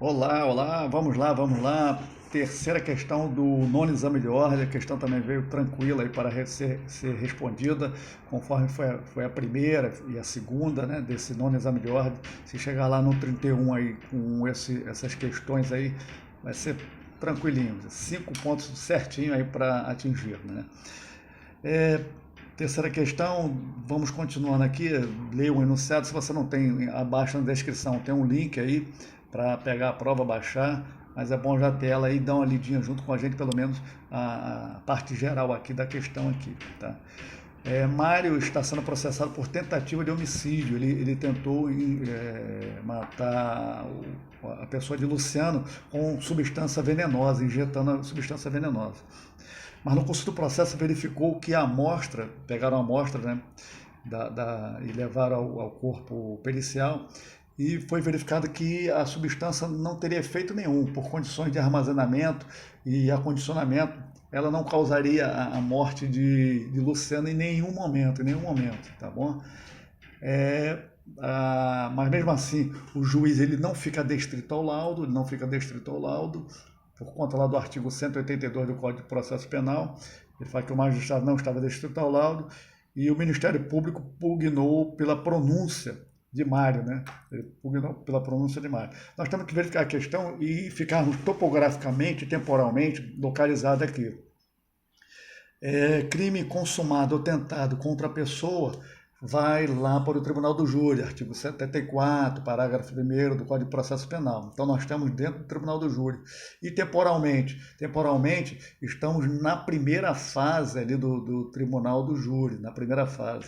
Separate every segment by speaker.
Speaker 1: Olá, olá, vamos lá, vamos lá. Terceira questão do nono exame de ordem. A questão também veio tranquila aí para ser respondida, conforme foi a primeira e a segunda, né, desse nono exame de ordem. Se chegar lá no 31 aí com essas questões aí, vai ser tranquilinho. 5 pontos certinho aí para atingir, né? É, Terceira questão, vamos continuando aqui. Leia o enunciado. Se você não tem, abaixo na descrição tem um link aí para pegar a prova, baixar. Mas é bom já ter ela aí, dar uma lidinha junto com a gente, pelo menos a parte geral aqui da questão aqui, tá? Mário está sendo processado por tentativa de homicídio. Ele tentou matar a pessoa de Luciano com substância venenosa, injetando a substância venenosa. Mas no curso do processo verificou que a amostra, pegaram a amostra, né, e levaram ao corpo pericial, e foi verificado que a substância não teria efeito nenhum, por condições de armazenamento e acondicionamento, ela não causaria a morte de Luciano em nenhum momento, tá bom? Mas mesmo assim, o juiz ele não fica destrito ao laudo, ele não fica destrito ao laudo, por conta lá do artigo 182 do Código de Processo Penal. Ele fala que o magistrado não estava destrito ao laudo e o Ministério Público pugnou pela pronúncia de Mário, né? Ele pugnou pela pronúncia de Mário. Nós temos que verificar a questão e ficarmos topograficamente e temporalmente localizados aqui. Crime consumado ou tentado contra a pessoa vai lá para o Tribunal do Júri, artigo 74, parágrafo 1º do Código de Processo Penal. Então nós estamos dentro do Tribunal do Júri. E temporalmente estamos na primeira fase ali do Tribunal do Júri, na primeira fase.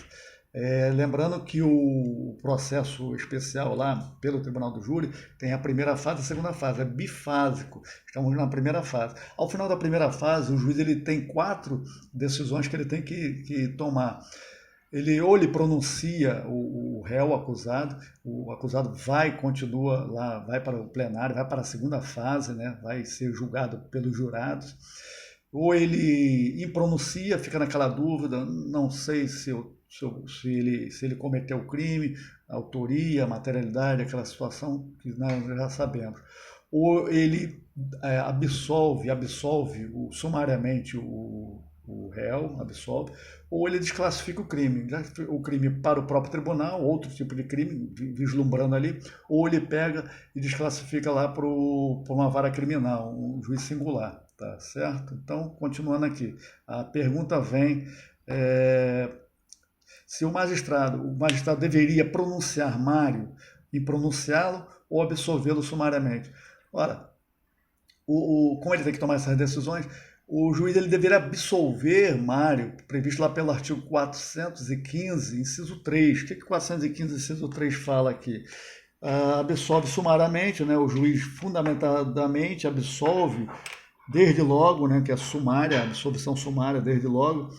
Speaker 1: Lembrando que o processo especial lá pelo Tribunal do Júri tem a primeira fase e a segunda fase, é bifásico. Estamos na primeira fase. Ao final da primeira fase, o juiz ele tem 4 decisões que ele tem que tomar. Ele pronuncia o réu acusado, o acusado continua lá, vai para o plenário, vai para a segunda fase, né, vai ser julgado pelos jurados, ou ele impronuncia, fica naquela dúvida, não sei se ele cometeu o crime, a autoria, a materialidade, aquela situação que nós já sabemos. Ou ele absolve sumariamente o réu, absolve, ou ele desclassifica o crime para o próprio tribunal, outro tipo de crime, vislumbrando ali, ou ele pega e desclassifica lá para uma vara criminal, um juiz singular, tá certo? Então, continuando aqui, a pergunta vem, se o magistrado deveria pronunciar Mário e pronunciá-lo ou absolvê-lo sumariamente. Ora, como ele tem que tomar essas decisões, o juiz ele deverá absolver Mário, previsto lá pelo artigo 415, inciso 3. O que 415, inciso 3 fala aqui? Absolve sumariamente, né, o juiz fundamentadamente absolve, desde logo, né, que é sumária, a absolvição sumária desde logo,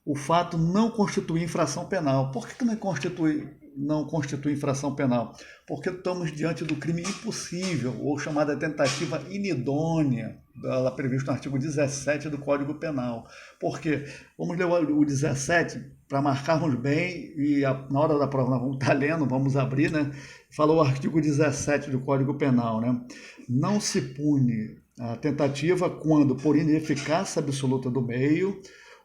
Speaker 1: o fato não constitui infração penal. Por que não constitui infração penal? Porque estamos diante do crime impossível, ou chamada tentativa inidônea, ela prevista no artigo 17 do Código Penal. Por quê? Vamos ler o 17 para marcarmos bem, e na hora da prova nós vamos estar lendo, vamos abrir, né? Falou o artigo 17 do Código Penal, né? Não se pune a tentativa quando, por ineficácia absoluta do meio,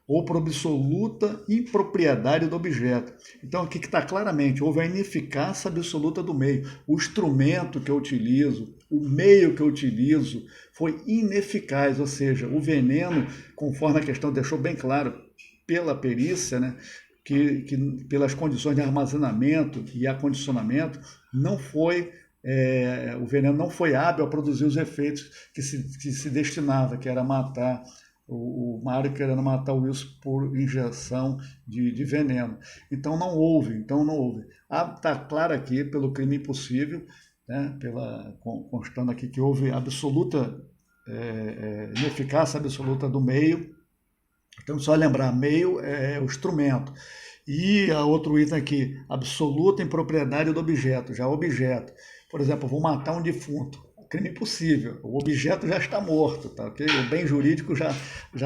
Speaker 1: ou por absoluta impropriedade do objeto. Então aqui que está claramente, houve a ineficácia absoluta do meio. O instrumento que eu utilizo, o meio que eu utilizo foi ineficaz, ou seja, o veneno, conforme a questão deixou bem claro pela perícia, né, que pelas condições de armazenamento e acondicionamento, o veneno não foi hábil a produzir os efeitos que se destinava, que era matar o Mário querendo matar o Wilson por injeção de veneno. Então não houve. Está claro aqui pelo crime impossível, né, constando aqui que houve absoluta ineficácia absoluta do meio. Então só lembrar, meio é o instrumento. E a outro item aqui, absoluta impropriedade do objeto, já objeto. Por exemplo, vou matar um defunto. crime possível. O objeto já está morto, tá ok? O bem jurídico já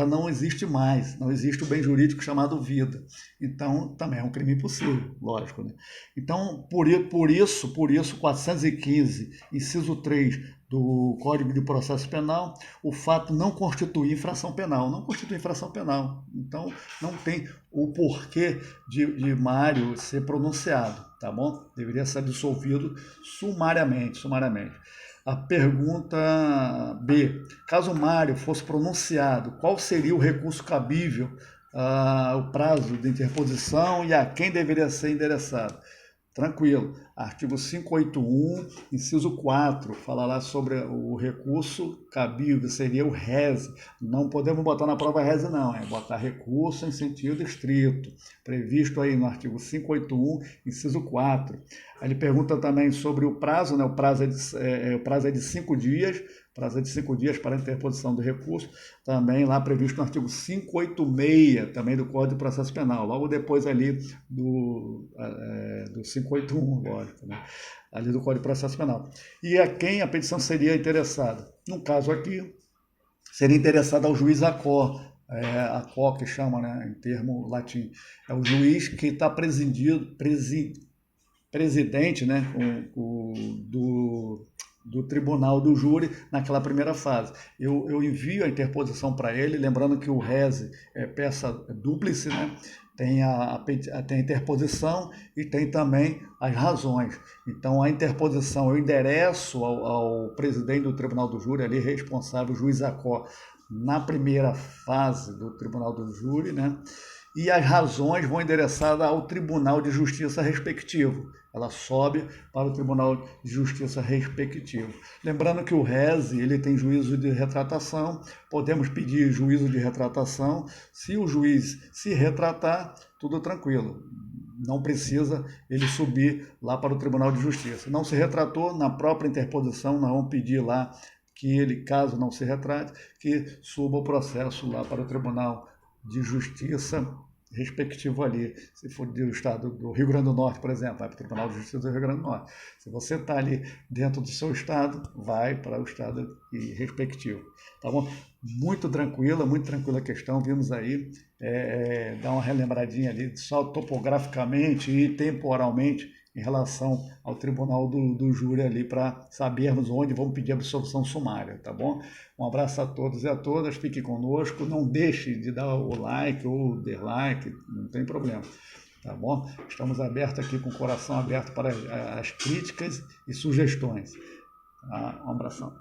Speaker 1: não existe mais. Não existe o bem jurídico chamado vida. Então, também é um crime possível, lógico, né? Então, por isso, 415, inciso 3 do Código de Processo Penal, o fato não constitui infração penal. Não constitui infração penal. Então, não tem o porquê de Mário ser pronunciado, tá bom? Deveria ser absolvido sumariamente. A pergunta B. Caso Mário fosse pronunciado, qual seria o recurso cabível, o prazo de interposição e a quem deveria ser endereçado? Tranquilo. Artigo 581, inciso 4, fala lá sobre o recurso cabível, seria o rese. Não podemos botar na prova rese, não, é botar recurso em sentido estrito, previsto aí no artigo 581, inciso 4. Aí ele pergunta também sobre o prazo, né? O prazo é de 5 dias, para a interposição do recurso, também lá previsto no artigo 586, também do Código de Processo Penal, logo depois ali do 581, lógico, né? Ali do Código de Processo Penal. E a quem a petição seria interessada? No caso aqui, seria interessada ao juiz ACO, ACO que chama, né, em termo latim. É o juiz que está presidente, né, do tribunal do júri naquela primeira fase. Eu envio a interposição para ele, lembrando que o rese é peça dúplice, né? Tem a interposição e tem também as razões. Então, a interposição eu endereço ao presidente do tribunal do júri, ali responsável, o juiz ACO, na primeira fase do tribunal do júri, né? E as razões vão endereçadas ao Tribunal de Justiça respectivo. Ela sobe para o Tribunal de Justiça respectivo. Lembrando que o rese, ele tem juízo de retratação, podemos pedir juízo de retratação. Se o juiz se retratar, tudo tranquilo. Não precisa ele subir lá para o Tribunal de Justiça. Não se retratou, na própria interposição, nós vamos pedir lá que ele, caso não se retrate, que suba o processo lá para o Tribunal de Justiça respectivo ali. Se for do estado do Rio Grande do Norte, por exemplo, vai para o Tribunal de Justiça do Rio Grande do Norte. Se você está ali dentro do seu estado, vai para o estado respectivo. Tá bom? Muito tranquila a questão. Vimos aí, dar uma relembradinha ali, só topograficamente e temporalmente, em relação ao tribunal do júri ali, para sabermos onde vamos pedir absolvição sumária, tá bom? Um abraço a todos e a todas, fique conosco, não deixe de dar o like ou o dislike, não tem problema, tá bom? Estamos abertos aqui, com o coração aberto para as críticas e sugestões. Um abração.